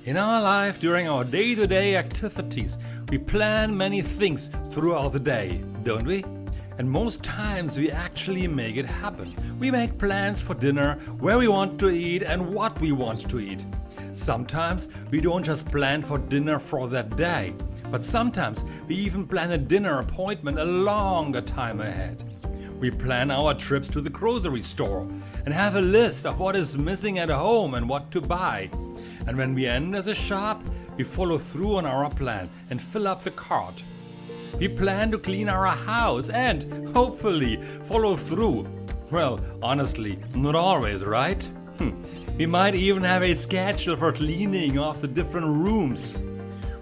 In our life, during our day-to-day activities, we plan many things throughout the day, don't we? And most times we actually make it happen. We make plans for dinner, where we want to eat and what we want to eat. Sometimes we don't just plan for dinner for that day, but sometimes we even plan a dinner appointment a longer time ahead. We plan our trips to the grocery store and have a list of what is missing at home and what to buy. And when we enter the shop, we follow through on our plan and fill up the cart. We plan to clean our house and, hopefully, follow through. Well, honestly, not always, right? We might even have a schedule for cleaning of the different rooms.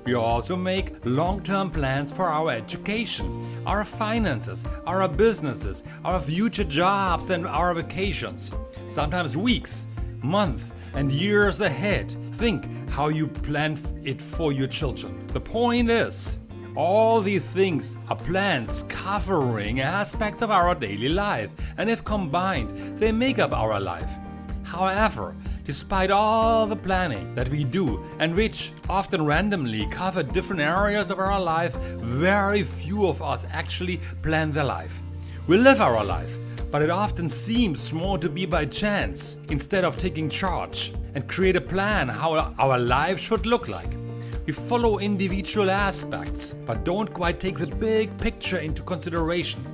We also make long-term plans for our education, our finances, our businesses, our future jobs and our vacations. Sometimes weeks, months and years ahead. Think how you plan it for your children. The point is, all these things are plans covering aspects of our daily life, and if combined, they make up our life. However, despite all the planning that we do, and which often randomly cover different areas of our life, very few of us actually plan their life. We live our life, but it often seems more to be by chance instead of taking charge and create a plan how our life should look like. We follow individual aspects, but don't quite take the big picture into consideration.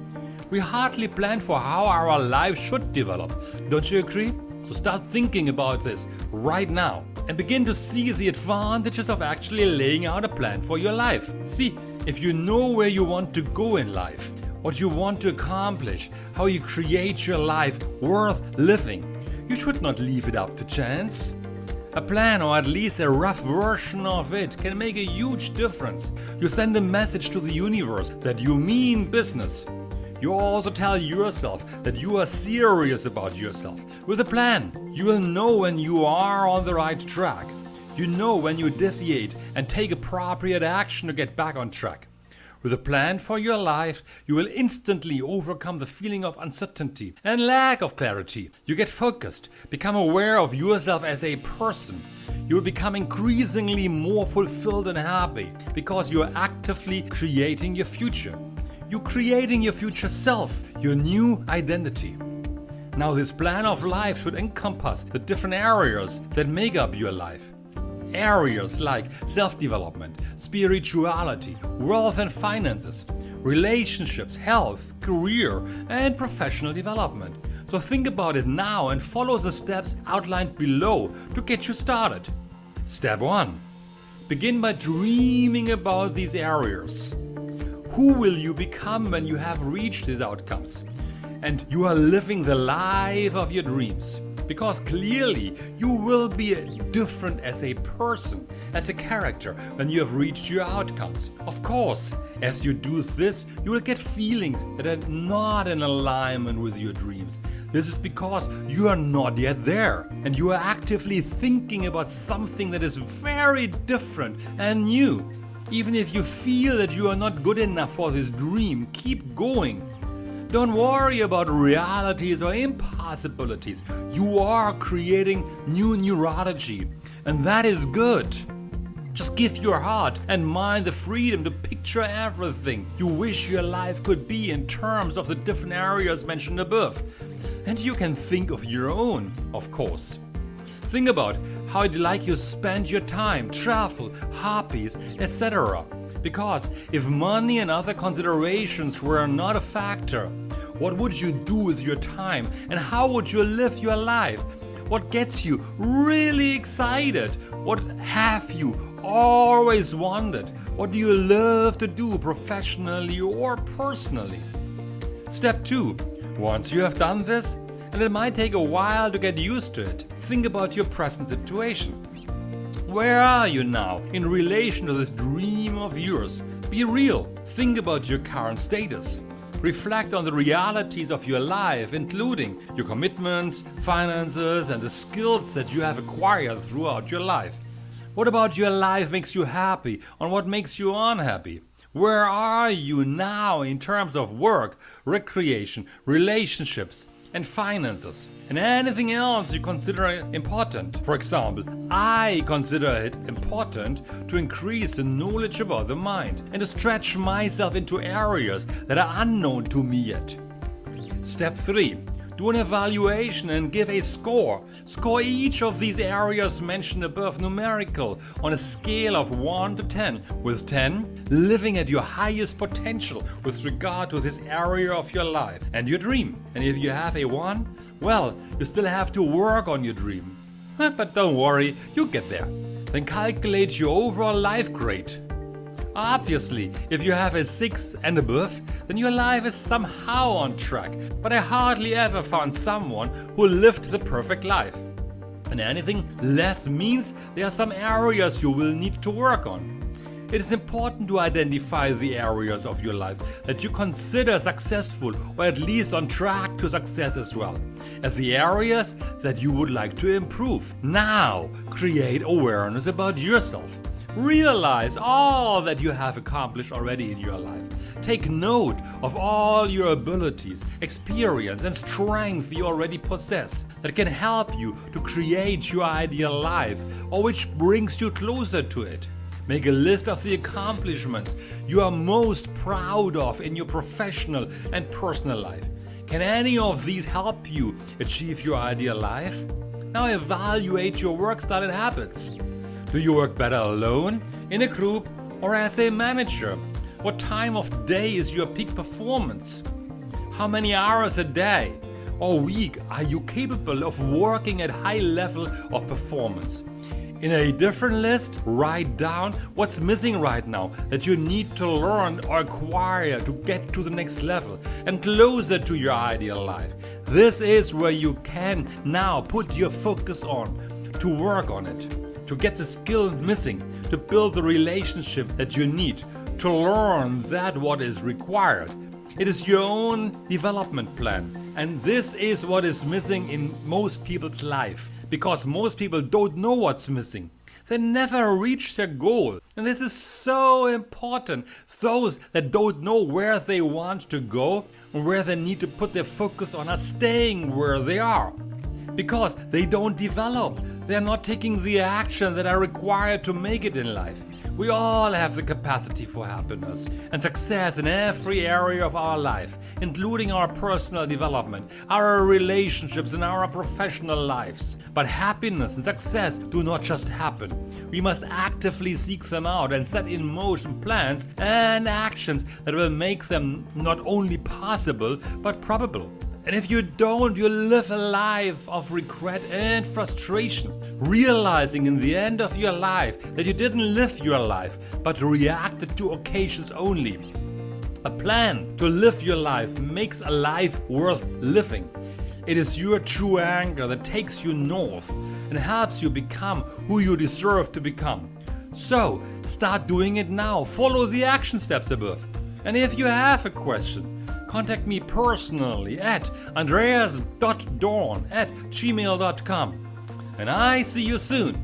We hardly plan for how our life should develop. Don't you agree? So start thinking about this right now and begin to see the advantages of actually laying out a plan for your life. See, if you know where you want to go in life, what you want to accomplish, how you create your life worth living, you should not leave it up to chance. A plan, or at least a rough version of it, can make a huge difference. You send a message to the universe that you mean business. You also tell yourself that you are serious about yourself. With a plan, you will know when you are on the right track. You know when you deviate and take appropriate action to get back on track. With a plan for your life, you will instantly overcome the feeling of uncertainty and lack of clarity. You get focused, become aware of yourself as a person. You will become increasingly more fulfilled and happy because you are actively creating your future. You're creating your future self, your new identity. Now, this plan of life should encompass the different areas that make up your life. Areas like self-development, spirituality, wealth and finances, relationships, health, career, and professional development. So think about it now and follow the steps outlined below to get you started. Step 1. Begin by dreaming about these areas. Who will you become when you have reached these outcomes and you are living the life of your dreams? Because clearly you will be different as a person, as a character when you have reached your outcomes. Of course, as you do this, you will get feelings that are not in alignment with your dreams. This is because you are not yet there and you are actively thinking about something that is very different and new. Even if you feel that you are not good enough for this dream, keep going. Don't worry about realities or impossibilities. You are creating new neurology, and that is good. Just give your heart and mind the freedom to picture everything you wish your life could be in terms of the different areas mentioned above. And you can think of your own, of course. Think about how you'd like to spend your time, travel, hobbies, etc. Because if money and other considerations were not a factor, what would you do with your time and how would you live your life? What gets you really excited? What have you always wanted? What do you love to do professionally or personally? Step 2. Once you have done this, and it might take a while to get used to it, think about your present situation. Where are you now in relation to this dream of yours? Be real. Think about your current status. Reflect on the realities of your life, including your commitments, finances, and the skills that you have acquired throughout your life. What about your life makes you happy, and what makes you unhappy? Where are you now in terms of work, recreation, relationships, and finances, and anything else you consider important. For example, I consider it important to increase the knowledge about the mind and to stretch myself into areas that are unknown to me yet. Step 3. Do an evaluation and give a score. Score each of these areas mentioned above numerical on a scale of 1 to 10, with 10 living at your highest potential with regard to this area of your life and your dream. And if you have a 1, well, you still have to work on your dream. But don't worry, you'll get there. Then calculate your overall life grade. Obviously, if you have a 6 and above, then your life is somehow on track, but I hardly ever found someone who lived the perfect life. And anything less means there are some areas you will need to work on. It is important to identify the areas of your life that you consider successful or at least on track to success as well, as the areas that you would like to improve. Now, create awareness about yourself. Realize all that you have accomplished already in your life. Take note of all your abilities, experience, and strength you already possess that can help you to create your ideal life or which brings you closer to it. Make a list of the accomplishments you are most proud of in your professional and personal life. Can any of these help you achieve your ideal life? Now evaluate your work style and habits. Do you work better alone, in a group, or as a manager? What time of day is your peak performance? How many hours a day or week are you capable of working at high level of performance? In a different list, write down what's missing right now that you need to learn or acquire to get to the next level and closer to your ideal life. This is where you can now put your focus on to work on it. To get the skill missing, to build the relationship that you need, to learn that what is required. It is your own development plan, and this is what is missing in most people's life, because most people don't know what's missing. They never reach their goal, and this is so important. Those that don't know where they want to go, or where they need to put their focus on, are staying where they are, because they don't develop. They are not taking the action that are required to make it in life. We all have the capacity for happiness and success in every area of our life, including our personal development, our relationships, and our professional lives. But happiness and success do not just happen. We must actively seek them out and set in motion plans and actions that will make them not only possible, but probable. And if you don't, you'll live a life of regret and frustration, realizing in the end of your life that you didn't live your life, but reacted to occasions only. A plan to live your life makes a life worth living. It is your true anchor that takes you north and helps you become who you deserve to become. So, start doing it now. Follow the action steps above. And if you have a question, contact me personally at andreas.dorn@gmail.com. And I see you soon.